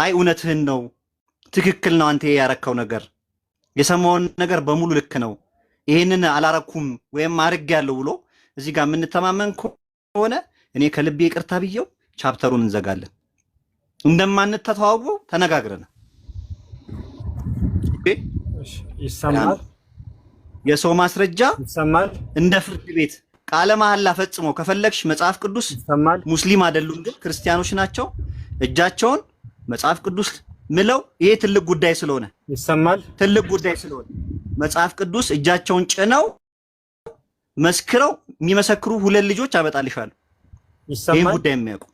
አይ እውነትህን ነው ትክክል ነው አንተ ያረከው ነገር የሰማውን ነገር በሙሉ ልክ ነው ይሄንን አላረኩም ወይም አርጋለሁ ብሎ እዚህ ጋር የምንተማመን ከሆነ እኔ ከልቤ ይቅርታ ብየው ቻፕተሩን እንዘጋለን እንደማንተዋወው ተነጋግረናል ይሰማል የሰው ማስረጃ ይሰማል እንደ ፍርድ ቤት ቃለ መሐላ ፈጽሞ ከፈለግሽ መጽሐፍ ቅዱስ ሙስሊም አይደሉም ግን ክርስቲያኖች ናቸው እጃቸውን መጽሐፍ ቅዱስ ምለው ይሄ ትልቅ ጉዳይ ስለሆነ ይሰማል ትልቅ ጉዳይ ስለሆነ መጽሐፍ ቅዱስ እጃቸውን ጭነው መስክረው የሚመሰክሩ ሁለት ልጆች አመጣልሻለሁ ይሄ ጉዳይ የሚያውቁ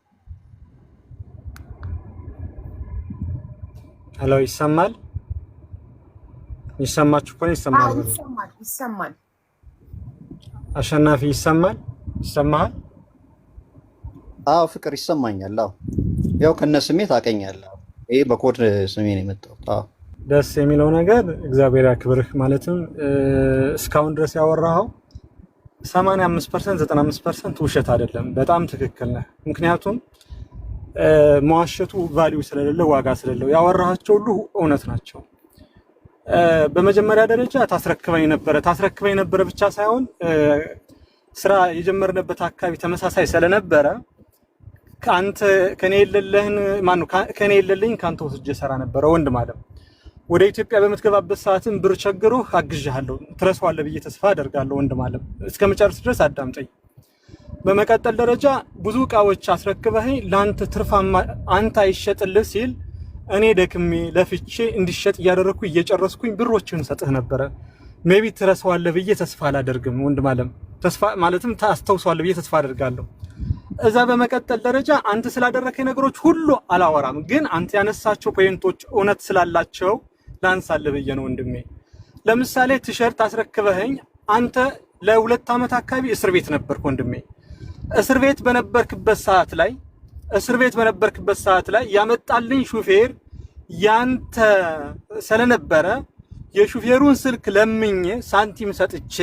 ሄሎ ይሰማል ይሰማችሁ እኮ ይሰማል ይሰማል አሸናፊ ይሰማል ይሰማል አዎ ፍቅር ይሰማኛል አዎ ያው ከነስሜት አቀኛለሁ ይሄ በኮድ ስሜ ነው የመጣው አዎ ደስ የሚለው ነገር እግዚአብሔር ያክብርህ ማለትም እስካሁን ድረስ ያወራኸው 85% 95% ውሸት አይደለም በጣም ትክክል ነህ ምክንያቱም መዋሸቱ ቫልዩ ስለሌለው ዋጋ ስለሌለው ያወራሃቸው ሁሉ እውነት ናቸው በመጀመሪያ ደረጃ ታስረክበኝ ነበር ብቻ ሳይሆን ስራ የጀመርንበት አካባቢ ተመሳሳይ ስለነበረ ካንተ ከኔ የለለህን ማን ከኔ የለልኝ ካንተ ወስጄ ሰራ ነበር ወንድም አለም ወደ ኢትዮጵያ በመትገባበት ሰዓትን ብር ቸግሮ አግዣለሁ ትረሳዋለህ ብዬ ተስፋ አደርጋለሁ ወንድም አለም እስከመጨረስ ድረስ አዳምጠኝ በመቀጠል ደረጃ ብዙ ቃዎች አስረክበኸኝ ላንተ ትርፋማ አንተ አይሸጥልህ ሲል እኔ ደክሜ ለፍቼ እንዲሸጥ ያደረኩ እየጨረስኩኝ ብሮችን ሰጥህ ነበር ሜቢ ትረሳዋለህ ብዬ ተስፋ አላደርግም ወንድም አለም ተስፋ ማለትም ታስተውሳለህ ብዬ ተስፋ አደርጋለሁ እዛ በመቀጠል ደረጃ አንተ ስላደረከኝ ነገሮች ሁሉ አላወራም ግን አንተ ያነሳቸው ፖይንቶች እውነት ስላላቸው ላንሳለህ ብዬ ነው ወንድሜ ለምሳሌ ቲሸርት አስረክበኸኝ አንተ ለሁለት አመት አካባቢ እስር ቤት ነበርክ ወንድሜ እስር ቤት በነበርክበት ሰዓት ላይ ያመጣልኝ ሹፌር ያንተ ስለነበረ የሹፌሩን ስልክ ለምኜ ሳንቲም ሰጥቼ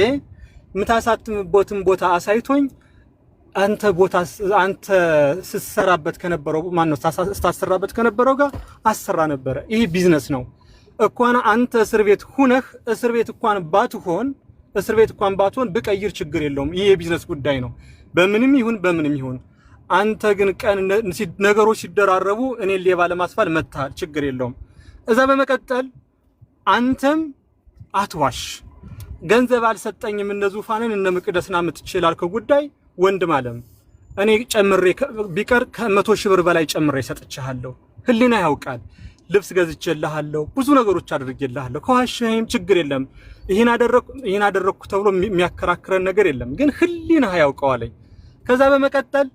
ምታሳትምበትን ቦታ አሳይቶኝ አንተ ስትሰራበት ከነበረው ማን ነው ስታሰራበት ከነበረው ጋር አሰራ ነበር ይሄ ቢዝነስ ነው እኳን አንተ እስር ቤት ሁነህ እስር ቤት እንኳን ባትሆን ብቀይር ችግር የለውም ይሄ የቢዝነስ ጉዳይ ነው በምንም ይሁን አንተ ግን ቀን ነገሮች ሲደራረቡ እኔ ሌባ ለማስፋል መታል ችግር የለውም እዛ በመቀጠል አንተም አትዋሽ ገንዘብ አልሰጠኝም እነ ዙፋንን እነ መቅደስና ምትችላልከው ጉዳይ ወንድም አለም እኔ ጨምሬ ቢቀር ከ100,000 ብር በላይ ጨምሬ ሰጥቻለሁ ህሊና ያውቃል ልብስ ገዝቼልሃለሁ ብዙ ነገሮች አድርጌልሃለሁ ከዋሽህም ችግር የለም ይሄን አደረኩ ተብሎ የሚያከራክረን ነገር የለም ግን ህሊና ያውቀዋለኝ ከዛ በመቀጠል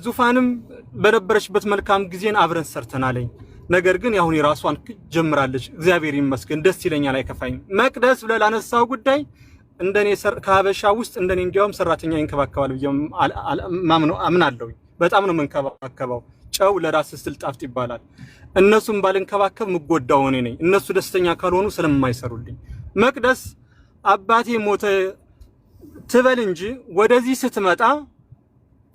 ዙፋንም በነበረችበት መልካም ጊዜን አብረን ሰርተናለኝ ነገር ግን ያሁን የራሷን ጀምራለች እግዚአብሔር ይመስገን ደስ ይለኛል አይከፋኝም መቅደስ ብለላነሳው ጉዳይ እንደኔ ከሀበሻ ውስጥ እንደኔ እንዲያውም ሰራተኛ ይንከባከባል ብዬም አምናለሁ በጣም ነው መንከባከባው ጨው ለራስ ስልጣፍጥ ይባላል እነሱም ባልንከባከብ ምጎዳው እኔ ነኝ እነሱ ደስተኛ ካልሆኑ ስለማይሰሩልኝ መቅደስ አባቴ ሞተ ትበል እንጂ ወደዚህ ስትመጣ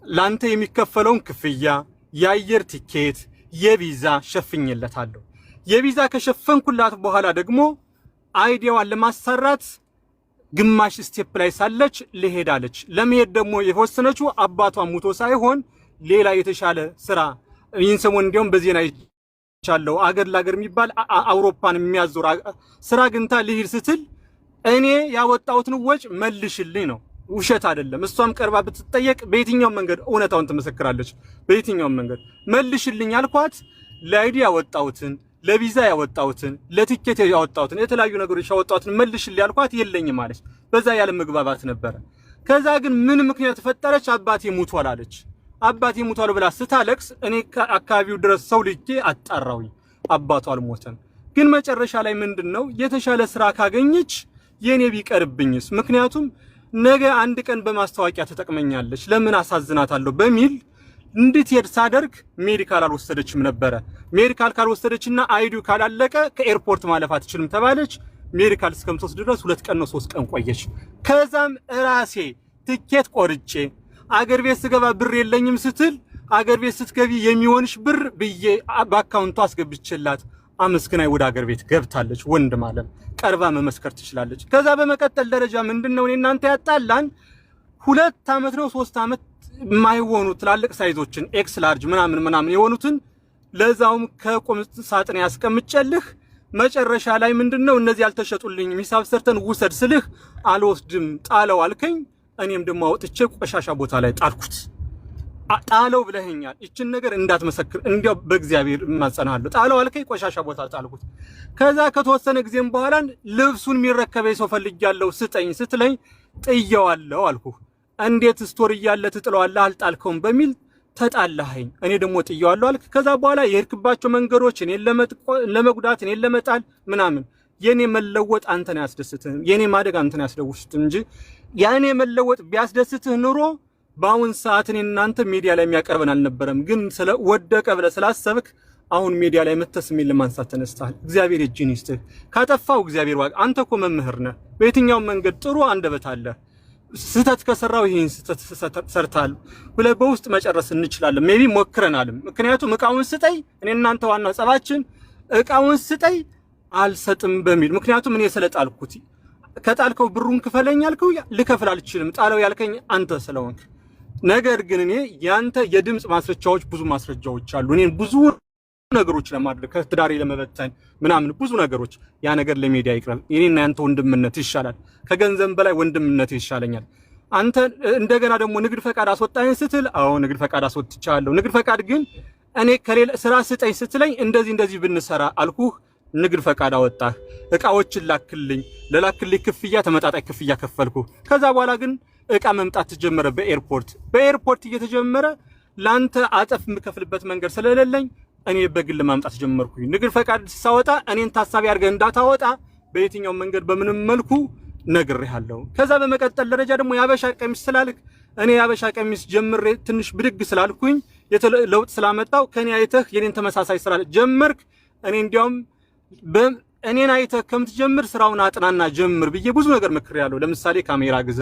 ላንተ የሚከፈለውን ክፍያ የአየር ቲኬት የቪዛ ሸፍኝለታለሁ የቪዛ ከሸፈንኩላት በኋላ ደግሞ አይዲያዋን ለማሰራት ግማሽ ስቴፕ ላይ ሳለች ለሄዳለች ለመሄድ ደግሞ የወሰነችው አባቷ ሞቶ ሳይሆን ሌላ የተሻለ ስራ ይንሰሞን እንዲያውም በዜና ይቻለው አገር ላገር የሚባል አውሮፓን የሚያዞር ስራ ግንታ ልሂድ ስትል እኔ ያወጣሁትን ወጭ መልሽልኝ ነው ውሸት አይደለም እሷም ቀርባ ብትጠየቅ በየትኛው መንገድ እውነታውን ትመሰክራለች በየትኛው መንገድ መልሽልኝ አልኳት ለአይዲያ ያወጣሁትን ለቪዛ ያወጣሁትን ለቲኬት ያወጣሁትን የተለያዩ ነገሮች ያወጣሁትን መልሽልኝ አልኳት የለኝም ማለት በዛ ያለ መግባባት ነበር ከዛ ግን ምን ምክንያት ተፈጠረች አባቴ ሞቷል አለች አባቴ ሞቷል ብላ ስታለቅስ እኔ አካባቢው ድረስ ሰው ልጄ አጣራውኝ አባቷ አልሞተም ግን መጨረሻ ላይ ምንድነው የተሻለ ስራ ካገኘች የኔ ቢቀርብኝስ ምክንያቱም ነገ አንድ ቀን በማስተዋቂያ ተጠቅመኛለች ለምን አሳዝናታለሁ በሚል እንድትሄድ ሳደርግ ሜዲካል አልወሰደችም ነበር ሜዲካል ካልወሰደችና አይዲው ካላለቀ ከኤርፖርት ማለፍ አትችልም ተባለች ሜዲካል እስከምትወስድ ድረስ 2 ቀን ነው 3 ቀን ቆየች ከዛም ራሴ ትኬት ቆርጬ አገር ቤት ስገባ ብር የለኝም ስትል አገር ቤት ስትገቢ የሚሆንሽ ብር ብዬ በአካውንቱ አስገብቼላት አመስግናይ ወደ አገር ቤት ገብታለች። ወንድም አለም ቀርባ መመስከር ትችላለች። ከዛ በመቀጠል ደረጃ ምንድነው እኔ እናንተ ያጣላን 2 ዓመት ነው 3 ዓመት የማይሆኑ ትላልቅ ሳይዞችን ኤክስ ላርጅ ምናምን የሆኑትን ለዛውም ከቁም ሳጥን ያስቀምጨልህ መጨረሻ ላይ ምንድነው እነዚህ ያልተሸጡልኝ ሂሳብ ሰርተን ውሰድ ስልህ አልወስድም ጣለው አልከኝ። እኔም ደግሞ አውጥቼ ቆሻሻ ቦታ ላይ ጣልኩት። ጣለው ብለኸኛል። እቺን ነገር እንዳትመሰክር እንዲያው በእግዚአብሔር ማጸናለሁ። ጣለው አልከኝ፣ ቆሻሻ ቦታ ጣልኩት። ከዛ ከተወሰነ ጊዜም በኋላ ልብሱን የሚረከበኝ ሰው ፈልጊያለሁ ስጠኝ ስትለኝ ጥየዋለሁ አልኩ። እንዴት ስቶር እያለ ትጥለዋለህ አልጣልከውም በሚል ተጣላኸኝ። እኔ ደግሞ ጥየዋለሁ አልክ። ከዛ በኋላ የሄድክባቸው መንገዶች እኔን ለመጉዳት እኔን ለመጣል ምናምን የኔ መለወጥ አንተን ያስደስትህ የኔ ማደግ አንተን ያስደውስትህ እንጂ ያኔ መለወጥ ቢያስደስትህ ኑሮ በአሁን ሰዓት እኔ እናንተ ሚዲያ ላይ የሚያቀርበን አልነበረም። ግን ስለ ወደቀ ብለህ ስላሰብክ አሁን ሚዲያ ላይ መተስ የሚል ለማንሳት ተነስተሃል። እግዚአብሔር እጅን ይስጥህ። ካጠፋው እግዚአብሔር ዋጋ። አንተ እኮ መምህር ነህ። በየትኛው መንገድ ጥሩ አንደበት አለ። ስህተት ከሰራው ይሄን ስህተት ሰርታል ብለህ በውስጥ መጨረስ እንችላለን። ሜቢ ሞክረናልም። ምክንያቱም እቃውን ስጠይ እኔ እናንተ ዋናው ጸባችን እቃውን ስጠይ አልሰጥም በሚል ምክንያቱም እኔ ስለጣልኩት ከጣልከው ብሩን ክፈለኝ አልከው ልከፍል አልችልም ጣለው ያልከኝ አንተ ስለሆንክ። ነገር ግን እኔ ያንተ የድምጽ ማስረጃዎች ብዙ ማስረጃዎች አሉ። እኔን ብዙ ነገሮች ለማድረግ ከትዳሬ ለመበተን ምናምን ብዙ ነገሮች ያ ነገር ለሚዲያ ይቅርብ። እኔና ያንተ ወንድምነት ይሻላል። ከገንዘብ በላይ ወንድምነት ይሻለኛል። አንተ እንደገና ደግሞ ንግድ ፈቃድ አስወጣኝ ስትል አዎ ንግድ ፈቃድ አስወጥቻለሁ። ንግድ ፈቃድ ግን እኔ ከሌላ ስራ ስጠኝ ስትለኝ እንደዚህ ብንሰራ አልኩህ። ንግድ ፈቃድ አወጣህ። እቃዎችን ላክልኝ። ለላክልኝ ክፍያ ተመጣጣኝ ክፍያ ከፈልኩ። ከዛ በኋላ ግን እቃ መምጣት ተጀመረ በኤርፖርት እየተጀመረ ላንተ አጠፍ የምከፍልበት መንገድ ስለሌለኝ እኔ በግል ማምጣት ጀመርኩኝ። ንግድ ፈቃድ ሳወጣ እኔን ታሳቢ አድርገህ እንዳታወጣ በየትኛው መንገድ በምንም መልኩ ነግሬሃለሁ። ከዛ በመቀጠል ደረጃ ደግሞ ያበሻ ቀሚስ ስላልክ እኔ ያበሻ ቀሚስ ጀምሬ ትንሽ ብድግ ስላልኩኝ ለውጥ ስላመጣው ከኔ አይተህ የኔን ተመሳሳይ ስራ ጀመርክ። እኔ እንዲያውም እኔን አይተህ ከምትጀምር ስራውን አጥናና ጀምር ብዬ ብዙ ነገር መክሬያለሁ። ለምሳሌ ካሜራ ግዛ፣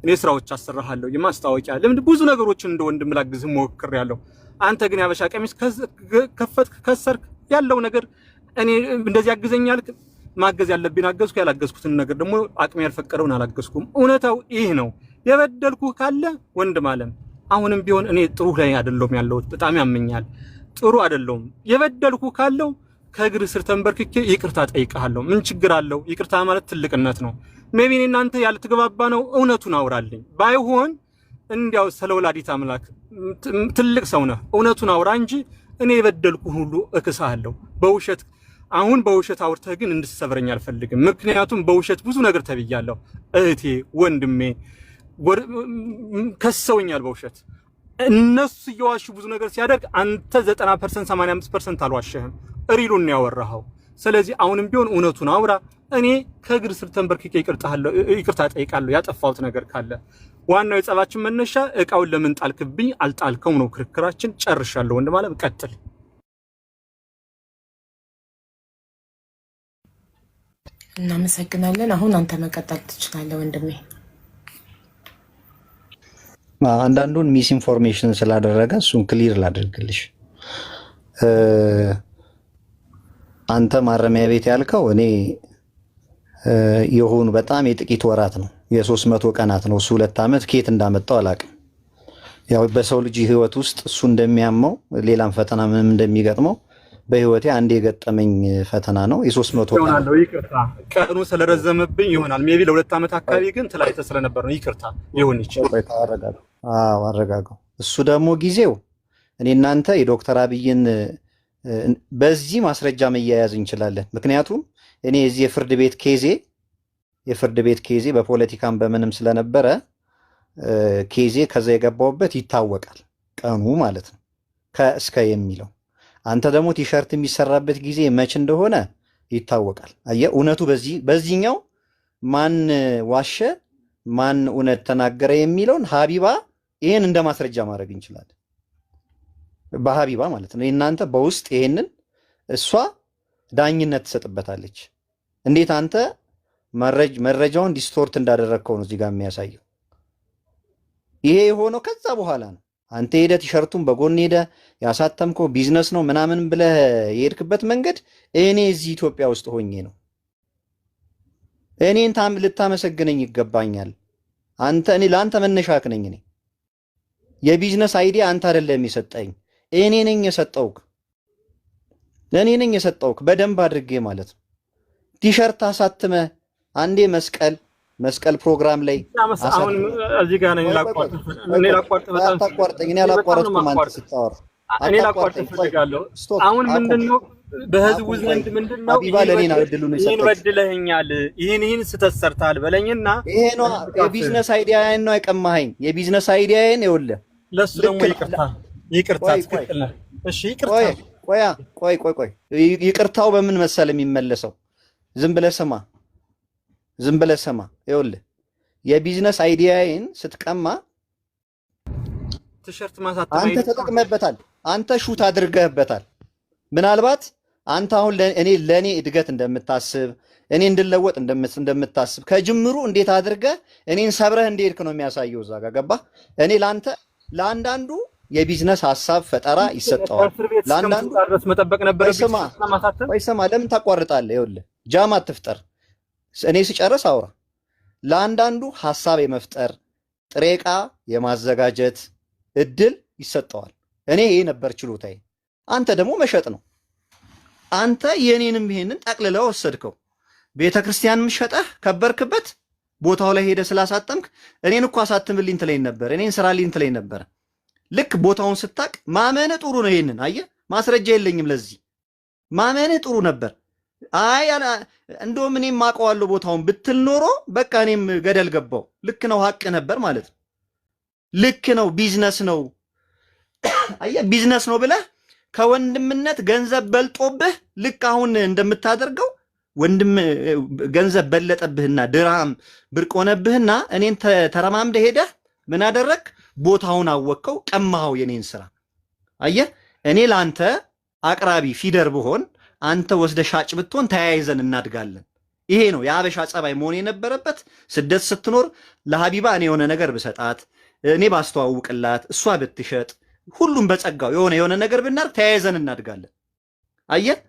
እኔ ስራዎች አሰራሃለሁ፣ የማስታወቂያ ለምን ብዙ ነገሮችን እንደ ወንድም ላግዝህ ሞክሬያለሁ። አንተ ግን ያበሻ ቀሚስ ከፈትክ ከሰርክ ያለው ነገር እኔ እንደዚህ ያግዘኛል። ማገዝ ያለብኝ አገዝኩ፣ ያላገዝኩትን ነገር ደግሞ አቅሜ ያልፈቀደውን አላገዝኩም። እውነታው ይህ ነው። የበደልኩ ካለ ወንድም አለም አሁንም ቢሆን እኔ ጥሩ ላይ አይደለም ያለሁት፣ በጣም ያመኛል። ጥሩ አይደለም። የበደልኩ ካለው ከእግር ስር ተንበርክኬ ይቅርታ ጠይቃለሁ። ምን ችግር አለው? ይቅርታ ማለት ትልቅነት ነው። ሜቢ እናንተ ያልተገባባ ነው፣ እውነቱን አውራልኝ። ባይሆን እንዲያው ስለወላዲት አምላክ ትልቅ ሰው ነህ፣ እውነቱን አውራ እንጂ እኔ የበደልኩ ሁሉ እክሳለሁ በውሸት። አሁን በውሸት አውርተህ ግን እንድትሰብረኝ አልፈልግም። ምክንያቱም በውሸት ብዙ ነገር ተብያለሁ። እህቴ ወንድሜ ከሰውኛል በውሸት። እነሱ እየዋሹ ብዙ ነገር ሲያደርግ አንተ 90% 85% አልዋሸህም፣ ሪሉን ያወራኸው። ስለዚህ አሁንም ቢሆን እውነቱን አውራ። እኔ ከእግር ስር ተንበርክኬ ይቅርታ ጠይቃለሁ ያጠፋሁት ነገር ካለ። ዋናው የጸባችን መነሻ እቃውን ለምን ጣልክብኝ አልጣልከው ነው ክርክራችን። ጨርሻለሁ ወንድም አለም ቀጥል። እናመሰግናለን። አሁን አንተ መቀጠል ትችላለህ ወንድሜ። አንዳንዱን ሚስ ኢንፎርሜሽን ስላደረገ እሱን ክሊር ላድርግልሽ። አንተ ማረሚያ ቤት ያልከው እኔ የሆኑ በጣም የጥቂት ወራት ነው፣ የ300 ቀናት ነው። እሱ 2 ዓመት ከየት እንዳመጣው አላውቅም። ያው በሰው ልጅ ህይወት ውስጥ እሱ እንደሚያመው ሌላም ፈተና ምንም እንደሚገጥመው በህይወቴ አንድ የገጠመኝ ፈተና ነው። የ300 ቀናት ነው። ይቅርታ ቀኑ ስለረዘመብኝ ይሆናል። ሜቢ ለ2 ዓመት አካባቢ ግን ተላይተ ስለነበር ነው። ይቅርታ ይሁን ይችላል። አረጋጋው። እሱ ደግሞ ጊዜው እኔ እናንተ የዶክተር አብይን በዚህ ማስረጃ መያያዝ እንችላለን። ምክንያቱም እኔ እዚህ የፍርድ ቤት ኬዜ በፖለቲካም በምንም ስለነበረ ኬዜ ከዛ የገባውበት ይታወቃል፣ ቀኑ ማለት ነው ከእስከ የሚለው። አንተ ደግሞ ቲሸርት የሚሰራበት ጊዜ መች እንደሆነ ይታወቃል። አየህ፣ እውነቱ በዚህኛው ማን ዋሸ ማን እውነት ተናገረ የሚለውን ሀቢባ ይሄን እንደ ማስረጃ ማድረግ እንችላለን። በሀቢባ ማለት ነው። እናንተ በውስጥ ይሄንን እሷ ዳኝነት ትሰጥበታለች። እንዴት አንተ መረጃውን ዲስቶርት እንዳደረግከው ነው እዚህ ጋር የሚያሳየው። ይሄ የሆነው ከዛ በኋላ ነው። አንተ ሄደ ቲሸርቱን በጎን ሄደ ያሳተምከው ቢዝነስ ነው ምናምን ብለህ የሄድክበት መንገድ እኔ እዚህ ኢትዮጵያ ውስጥ ሆኜ ነው። እኔን ልታመሰግነኝ ይገባኛል። እኔ ለአንተ መነሻክ ነኝ። እኔ የቢዝነስ አይዲያ አንተ አይደለም የሰጠኝ፣ እኔ ነኝ የሰጠውክ። በደንብ አድርጌ ማለት ነው። ቲሸርት አሳትመ አንዴ መስቀል ፕሮግራም ላይ አሁን እዚህ ጋር ነኝ። አታቋርጠኝ። እኔ አላቋረጥኩም። አንተ ስታወራ እኔ ላቋርጥ እፈልጋለሁ። አሁን ምንድነው በህዝቡ ዘንድ ምንድነው ይሄን በድለኸኛል፣ ይሄን ስተት ሰርተሃል በለኝና ይሄ ነው የቢዝነስ አይዲያዬን ነው የቀማኸኝ። የቢዝነስ አይዲያዬን ይኸውልህ፣ ለሱ ደግሞ ይቅርታ ትክክል ነህ። እሺ ይቅርታ። ቆይ ይቅርታው በምን መሰለ የሚመለሰው? ዝም ብለህ ስማ። ይኸውልህ የቢዝነስ አይዲያዬን ስትቀማ ቲሸርት ማሳተም አንተ ተጠቅመህበታል፣ አንተ ሹት አድርገህበታል። ምናልባት አንተ አሁን ለኔ እድገት እንደምታስብ እኔ እንድለወጥ እንደምታስብ ከጅምሩ እንዴት አድርገህ እኔን ሰብረህ እንደሄድክ ነው የሚያሳየው። እዛ ጋር ገባህ? እኔ ለአንዳንዱ የቢዝነስ ሐሳብ ፈጠራ ይሰጠዋል። ለአንዳንዱ ድረስ መጠበቅ ነበረብኝ። ስማ፣ ለምን ታቋርጣለህ? ይኸውልህ ጃም አትፍጠር። እኔ ስጨርስ አውራ። ለአንዳንዱ ሐሳብ የመፍጠር ጥሬ ዕቃ የማዘጋጀት እድል ይሰጠዋል። እኔ ይሄ ነበር ችሎታዬ። አንተ ደግሞ መሸጥ ነው። አንተ የኔንም ይሄንን ጠቅልለው ወሰድከው። ቤተክርስቲያንም ሸጠህ ከበርክበት። ቦታው ላይ ሄደ ስላሳተምክ እኔን እኮ አሳትምልኝ ትለኝ ነበር፣ እኔን ስራልኝ ትለኝ ነበር። ልክ ቦታውን ስታቅ ማመነ ጥሩ ነው። ይሄንን አየህ፣ ማስረጃ የለኝም ለዚህ። ማመነ ጥሩ ነበር። አይ እንደውም እኔም አውቀዋለሁ ቦታውን ብትል ኖሮ በቃ እኔም ገደል ገባው። ልክ ነው፣ ሀቅ ነበር ማለት ነው። ልክ ነው፣ ቢዝነስ ነው። አየህ፣ ቢዝነስ ነው ብለህ ከወንድምነት ገንዘብ በልጦብህ ልክ አሁን እንደምታደርገው ወንድም ገንዘብ በለጠብህና ድራም ብርቅ ሆነብህና እኔን ተረማምደ ሄደህ ምን አደረግ? ቦታውን አወቅከው፣ ቀማኸው የኔን ስራ። አየህ፣ እኔ ለአንተ አቅራቢ ፊደር ብሆን አንተ ወስደ ሻጭ ብትሆን ተያይዘን እናድጋለን። ይሄ ነው የሀበሻ ጸባይ መሆን የነበረበት። ስደት ስትኖር ለሀቢባ እኔ የሆነ ነገር ብሰጣት፣ እኔ ባስተዋውቅላት፣ እሷ ብትሸጥ፣ ሁሉም በጸጋው የሆነ ነገር ብናርግ ተያይዘን እናድጋለን። አየህ፣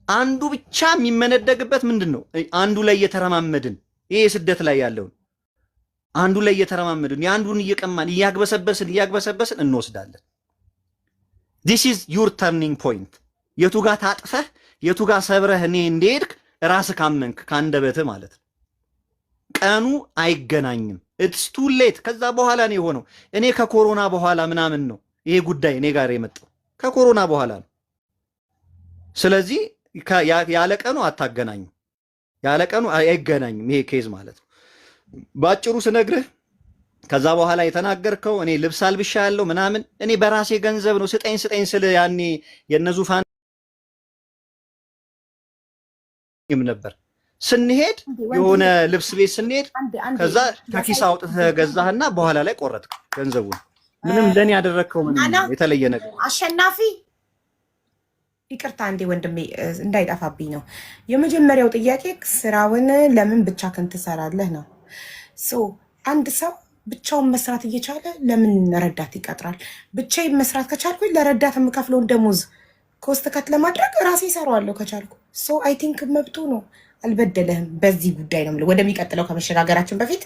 አንዱ ብቻ የሚመነደግበት ምንድን ነው? አንዱ ላይ እየተረማመድን ይሄ ስደት ላይ ያለውን አንዱ ላይ እየተረማመድን የአንዱን እየቀማን እያግበሰበስን እንወስዳለን። this is your turning point። የቱ ጋር ታጥፈህ የቱ ጋር ሰብረህ እኔ እንደሄድክ ራስህ ካመንክ ከአንደበትህ ማለት ነው። ቀኑ አይገናኝም። it's too late። ከዛ በኋላ ነው የሆነው። እኔ ከኮሮና በኋላ ምናምን ነው ይሄ ጉዳይ እኔ ጋር የመጣው፣ ከኮሮና በኋላ ነው። ስለዚህ ያለ ቀኑ አታገናኙ፣ ያለ ቀኑ አይገናኝም ይሄ ኬዝ ማለት ነው። ባጭሩ ስነግርህ ከዛ በኋላ የተናገርከው እኔ ልብስ አልብሻ ያለው ምናምን እኔ በራሴ ገንዘብ ነው ስጠኝ ስለ ያኔ የነዙፋን ነበር ስንሄድ የሆነ ልብስ ቤት ስንሄድ ከዛ ከኪስ አውጥተህ ገዛህና በኋላ ላይ ቆረጥክ ገንዘቡን። ምንም ለኔ ያደረከው ምንም የተለየ ነገር አሸናፊ ይቅርታ እንዴ ወንድሜ እንዳይጠፋብኝ ነው። የመጀመሪያው ጥያቄ ስራውን ለምን ብቻህን ትሰራለህ ነው። አንድ ሰው ብቻውን መስራት እየቻለ ለምን ረዳት ይቀጥራል? ብቻዬን መስራት ከቻልኩኝ ለረዳት የምከፍለውን ደሞዝ ኮስት ከት ለማድረግ ራሴ እሰራዋለሁ ከቻልኩ። አይ ቲንክ መብቱ ነው፣ አልበደለህም። በዚህ ጉዳይ ነው ወደሚቀጥለው ከመሸጋገራችን በፊት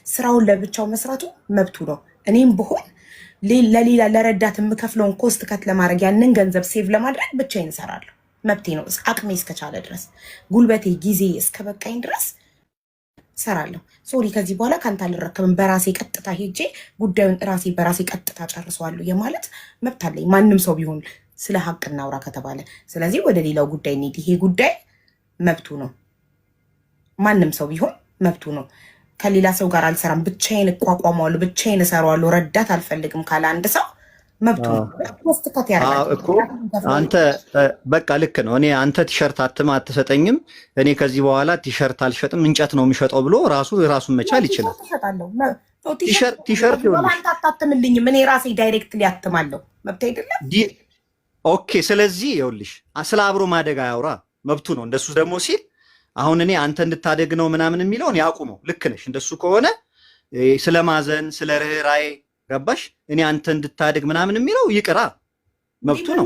ስራውን ለብቻው መስራቱ መብቱ ነው። እኔም ብሆን ለሌላ ለረዳት የምከፍለውን ኮስት ከት ለማድረግ ያንን ገንዘብ ሴቭ ለማድረግ ብቻዬን እሰራለሁ። መብቴ ነው። አቅሜ እስከቻለ ድረስ ጉልበቴ ጊዜ እስከበቃኝ ድረስ እሰራለሁ። ሶሪ ከዚህ በኋላ ካንተ አልረከብም። በራሴ ቀጥታ ሄጄ ጉዳዩን በራሴ ቀጥታ ጨርሰዋለሁ የማለት መብት አለኝ። ማንም ሰው ቢሆን ስለ ሀቅ እናውራ ከተባለ። ስለዚህ ወደ ሌላው ጉዳይ እንሂድ። ይሄ ጉዳይ መብቱ ነው። ማንም ሰው ቢሆን መብቱ ነው። ከሌላ ሰው ጋር አልሰራም፣ ብቻዬን እቋቋመዋለሁ፣ ብቻዬን እሰራዋለሁ፣ ረዳት አልፈልግም ካለ አንድ ሰው መብቱ ነው። እኮ አንተ በቃ ልክ ነው። እኔ አንተ ቲሸርት አትሰጠኝም፣ እኔ ከዚህ በኋላ ቲሸርት አልሸጥም እንጨት ነው የሚሸጠው ብሎ ራሱን መቻል ይችላል። ቲሸርት ይሆናል አታትምልኝም፣ እኔ ራሴ ዳይሬክት ሊያትማለሁ። መብት አይደለም? ኦኬ። ስለዚህ ይኸውልሽ ስለ አብሮ ማደግ አያውራ፣ መብቱ ነው። እንደሱ ደግሞ ሲል አሁን እኔ አንተ እንድታደግ ነው ምናምን የሚለውን ያቁመው። ልክ ነሽ። እንደሱ ከሆነ ስለማዘን ስለ ርህራዬ ገባሽ? እኔ አንተ እንድታድግ ምናምን የሚለው ይቅራ፣ መብቱ ነው።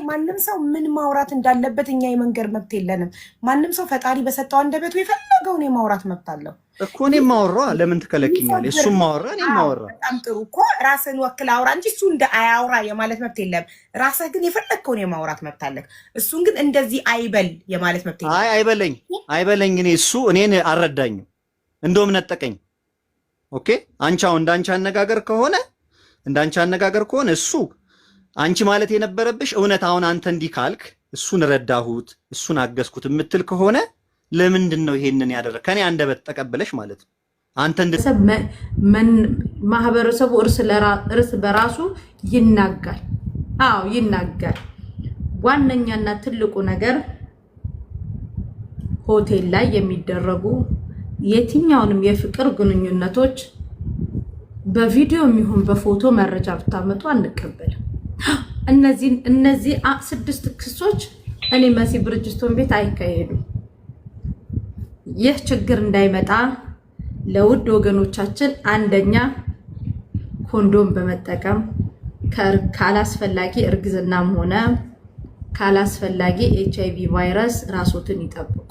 ማንም ሰው ምን ማውራት እንዳለበት እኛ የመንገር መብት የለንም። ማንም ሰው ፈጣሪ በሰጠው አንደበቱ የፈለገውን የማውራት መብት አለው እኮ። እኔም ማወራ ለምን ትከለክኛለሽ? እሱም ማወራ እኔም ማወራ። በጣም ጥሩ እኮ ራስን ወክል አውራ እንጂ እሱ እንደ አያውራ የማለት መብት የለም። ራስህ ግን የፈለግከውን የማውራት መብት አለህ። እሱን ግን እንደዚህ አይበል የማለት መብት የለም። አይበለኝ። እኔ እሱ እኔን አልረዳኝም፣ እንደውም ነጠቀኝ። ኦኬ አንቺ አሁን እንዳንቺ አነጋገር ከሆነ እሱ አንቺ ማለት የነበረብሽ እውነት አሁን አንተ እንዲህ ካልክ እሱን ረዳሁት እሱን አገዝኩት የምትል ከሆነ ለምንድን ነው ይሄንን ያደረግ? ከኔ አንደበት ተቀበለሽ ማለት ነው። አንተ ማህበረሰቡ እርስ በራሱ ይናጋል። አዎ ይናጋል። ዋነኛና ትልቁ ነገር ሆቴል ላይ የሚደረጉ የትኛውንም የፍቅር ግንኙነቶች በቪዲዮ የሚሆን በፎቶ መረጃ ብታመጡ አንቀበልም። እነዚህ 6 ክሶች እኔ መሲ ብርጅስቶን ቤት አይካሄዱም። ይህ ችግር እንዳይመጣ ለውድ ወገኖቻችን አንደኛ ኮንዶም በመጠቀም ካላስፈላጊ እርግዝናም ሆነ ካላስፈላጊ HIV ቫይረስ ራስዎትን ይጠብቁ።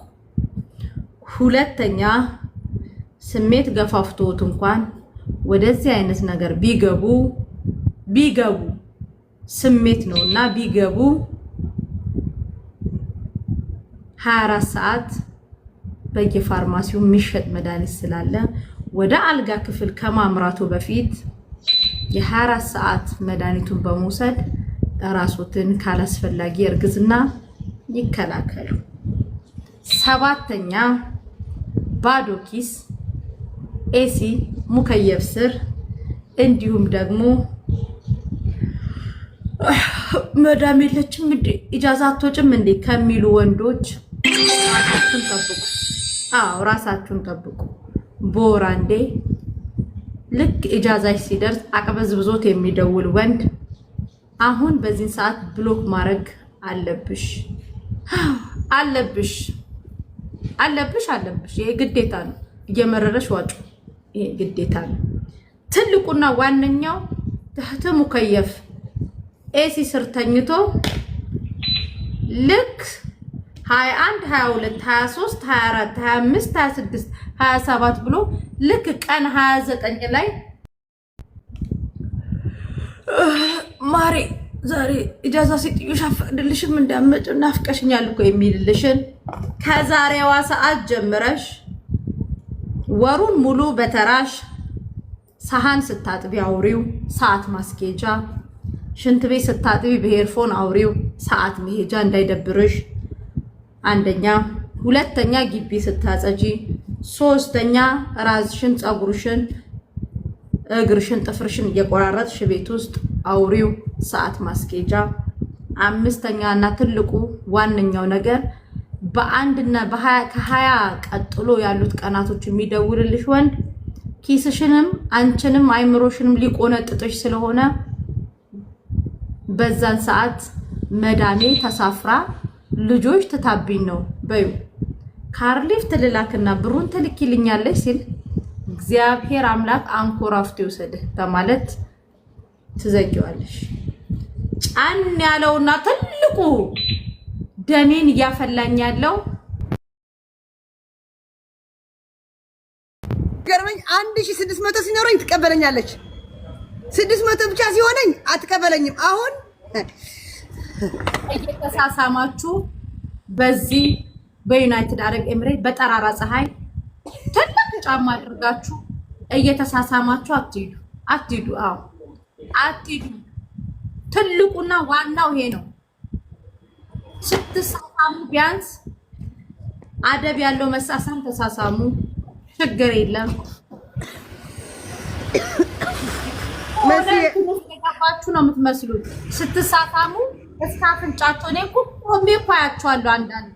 ሁለተኛ ስሜት ገፋፍቶት እንኳን ወደዚህ አይነት ነገር ቢገቡ ስሜት ነውና ቢገቡ 24 ሰዓት በየፋርማሲው የሚሸጥ መድኃኒት ስላለ ወደ አልጋ ክፍል ከማምራቱ በፊት የ24 ሰዓት መድኃኒቱን በመውሰድ ራስዎትን ካላስፈላጊ እርግዝና ይከላከሉ። 7ኛ ባዶ ኪስ ኤሲ ሙከየፍ ስር እንዲሁም ደግሞ መዳም የለችም እንዴ ኢጃዛ አትወጭም እንዴ ከሚሉ ወንዶች ራሳችሁን ጠብቁ። ራሳችሁን ጠብቁ። ቦራንዴ ልክ ኢጃዛሽ ሲደርስ አቅበዝብዞት የሚደውል ወንድ አሁን በዚህ ሰዓት ብሎክ ማድረግ አለብሽ። ይሄ ግዴታ ነው። እየመረረሽ ዋጩ። ይሄ ግዴታ ነው። ትልቁና ዋነኛው ተህተ ሙከየፍ ኤሲ ስር ተኝቶ ልክ 21 22 23 24 25 26 27 ብሎ ልክ ቀን 29 ላይ ማሪ ዛሬ ኢጃዛ ሲጥዩሽ አፈቅድልሽም እንዳመጭ ናፍቀሽኛል እኮ የሚልልሽን ከዛሬዋ ሰዓት ጀምረሽ ወሩን ሙሉ በተራሽ ሳህን ስታጥቢ አውሪው ሰዓት ማስኬጃ፣ ሽንት ቤት ስታጥቢ በሄድፎን አውሪው ሰዓት መሄጃ እንዳይደብርሽ። አንደኛ። ሁለተኛ ግቢ ስታጸጂ፣ ሶስተኛ ራስሽን ጸጉርሽን እግርሽን ጥፍርሽን እየቆራረጥሽ ቤት ውስጥ አውሪው ሰዓት ማስኬጃ። አምስተኛ እና ትልቁ ዋነኛው ነገር በአንድና ከ20 ቀጥሎ ያሉት ቀናቶች የሚደውልልሽ ወንድ ኪስሽንም አንቺንም አይምሮሽንም ሊቆነጥጥሽ ስለሆነ በዛን ሰዓት መዳሜ ተሳፍራ ልጆች ተታብኝ ነው በዩ ካርሊፍት ልላክና ብሩን ትልኪልኛለሽ ሲል እግዚአብሔር አምላክ አንኮራፍቶ ይወሰድህ በማለት ትዘጊዋለሽ። ጫን ያለውና ትልቁ ደሜን እያፈላኝ ያለው ገርመኝ 1600 ሲኖረኝ ትቀበለኛለች። 600 ብቻ ሲሆነኝ አትቀበለኝም። አሁን እየተሳሳማችሁ በዚህ በዩናይትድ አረብ ኤምሬት በጠራራ ፀሐይ ትልቅ ጫማ አድርጋችሁ እየተሳሳማችሁ አትሂዱ። አትሂዱ። ትልቁና ዋናው ይሄ ነው። ስትሳሳሙ ቢያንስ አደብ ያለው መሳሳም ተሳሳሙ፣ ችግር የለም። መሲያችሁ ነው የምትመስሉት ስትሳሳሙ እስከ አፍንጫቸው። እኔ ቆሜ እኮ አያቸዋለሁ፣ አንዳንዴ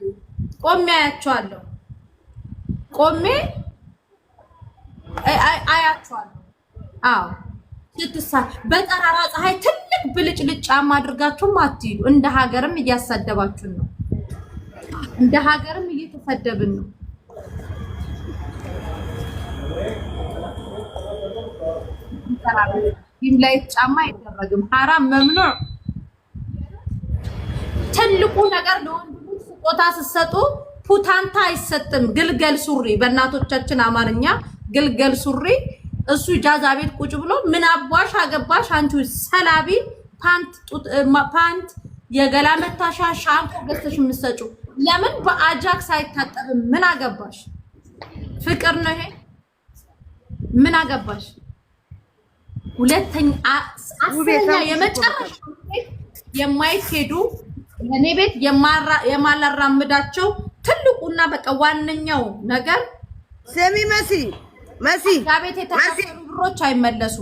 ቆሜ አያቸዋለሁ፣ አዎ በጠራራ ፀሐይ ትልቅ ብልጭልጭ ጫማ አድርጋችሁም አትሂዱ። እንደ ሀገርም እያሳደባችሁን ነው፣ እንደ ሀገርም እየተሰደብን ነው። ዲም ላይ ጫማ አይደረግም ሐራም መምኑዕ ትልቁ ነገር ለወንዶች ስጦታ ሲሰጡ ፑታንታ አይሰጥም ግልገል ሱሪ በእናቶቻችን አማርኛ ግልገል ሱሪ እሱ ጃዛ ቤት ቁጭ ብሎ ምን አባሽ አገባሽ አንቺ ሰላቢ ፓንት የገላ መታሻ ሻምፖ ገዝተሽ የምትሰጩ ለምን በአጃክስ አይታጠብም ምን አገባሽ ፍቅር ነው ይሄ ምን አገባሽ ሁለተኛ አስረኛ የመጨረሻ የማይሄዱ ለኔ ቤት የማላራምዳቸው ትልቁና በቃ ዋነኛው ነገር ሰሚ መሲ ጋቤት የተከፈሉ ብሮች አይመለሱ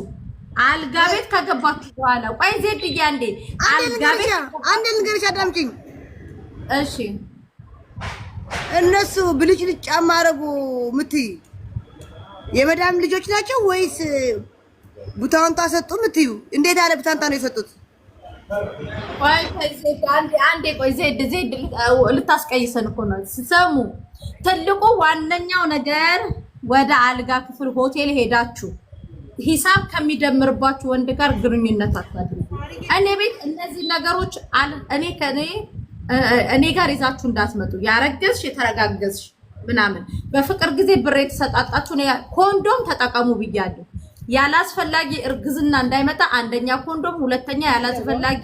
አልጋ ቤት ከገባችሁ በኋላ ቆይ ዜድዬ አንዴ አልጋ ቤት አንዴ ልንገርሽ አዳምጪኝ እሺ እነሱ ብልጭልጭ ጫማ አረጉ ምትይ የመዳም ልጆች ናቸው ወይስ ቡታንታ ሰጡ ምትዩ እንዴት ያለ ቡታንታ ነው የሰጡት ቆይ ዜድ አንዴ ቆይ ዜድ ልታስቀይሰን እኮ ነው ሲሰሙ ትልቁ ዋነኛው ነገር ወደ አልጋ ክፍል ሆቴል ሄዳችሁ ሂሳብ ከሚደምርባችሁ ወንድ ጋር ግንኙነት አታድርጉ እኔ ቤት እነዚህ ነገሮች እኔ ጋር ይዛችሁ እንዳትመጡ ያረገዝሽ የተረጋገዝሽ ምናምን በፍቅር ጊዜ ብር የተሰጣጣችሁ ኮንዶም ተጠቀሙ ብያለሁ ያላስፈላጊ እርግዝና እንዳይመጣ አንደኛ ኮንዶም ሁለተኛ ያላስፈላጊ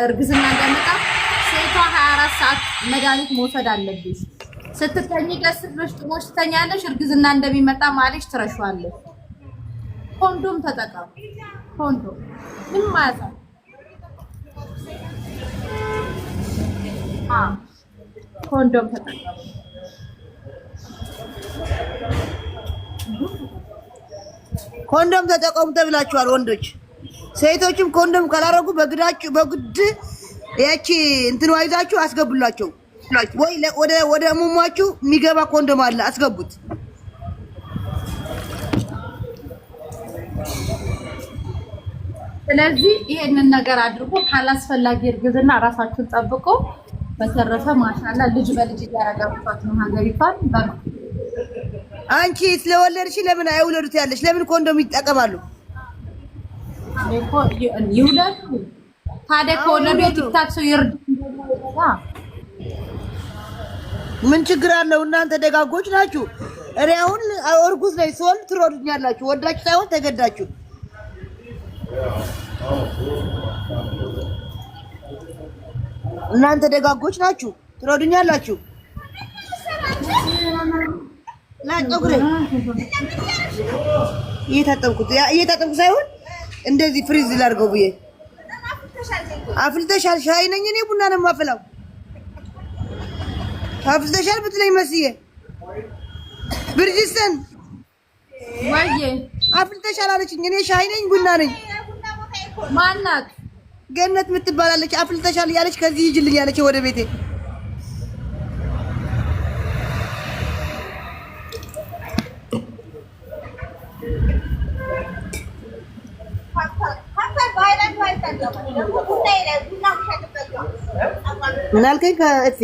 እርግዝና እንዳይመጣ ሴቷ 24 ሰዓት መድኃኒት መውሰድ አለብሽ ስትተኝ ገስብሽ ጥሞሽ ተኛለሽ እርግዝና እንደሚመጣ ማለሽ ትረሻለሽ ኮንዶም ተጠቀሙ ኮንዶም ምን ማለት ነው ኮንዶም ተጠቀሙ ኮንዶም ተጠቀሙ ተብላችኋል ወንዶች ሴቶችም ኮንዶም ካላረጉ በግድ ያቺ እንትን ዋይዛችሁ አስገቡላቸው ወይ ወደ ሙሟችሁ የሚገባ ኮንዶም አለ አስገቡት ስለዚህ ይሄንን ነገር አድርጎ ካላስፈላጊ እርግዝና ራሳችሁን ጠብቆ በተረፈ ማሻአላ ልጅ በልጅ ያረጋግጣት ነው ሀገሪቷን አንቺ ስለወለድሽ ለምን አይወለዱት ያለሽ ለምን ኮንዶም ይጠቀማሉ ይውለዱ ታዲያ ከወለዱ ቲክታክ ሰው ይርድ ምን ችግር አለው እናንተ ደጋጎች ናችሁ እኔ አሁን እርጉዝ ነኝ ስወልድ ትሮዱኛላችሁ ወዳችሁ ሳይሆን ተገዳችሁ እናንተ ደጋጎች ናችሁ ትሮዱኛላችሁ ላጭጉሬ እየታጠብኩ ሳይሆን እንደዚህ ፍሪዝ ላድርገው ብዬ አፍልተሻል ሻይ ነኝ እኔ ቡና ነው የማፈላው አፍልተሻል ብትለኝ መስዬ ብርጅስተን ወይዬ አፍልተሻል አለችኝ እኔ ሻይ ነኝ ቡና ነኝ ማናት ገነት የምትባላለች አፍልተሻል ያለች ከዚህ ይጅልኝ ያለች ወደ ቤቴ ምን አልከኝ ከእፊ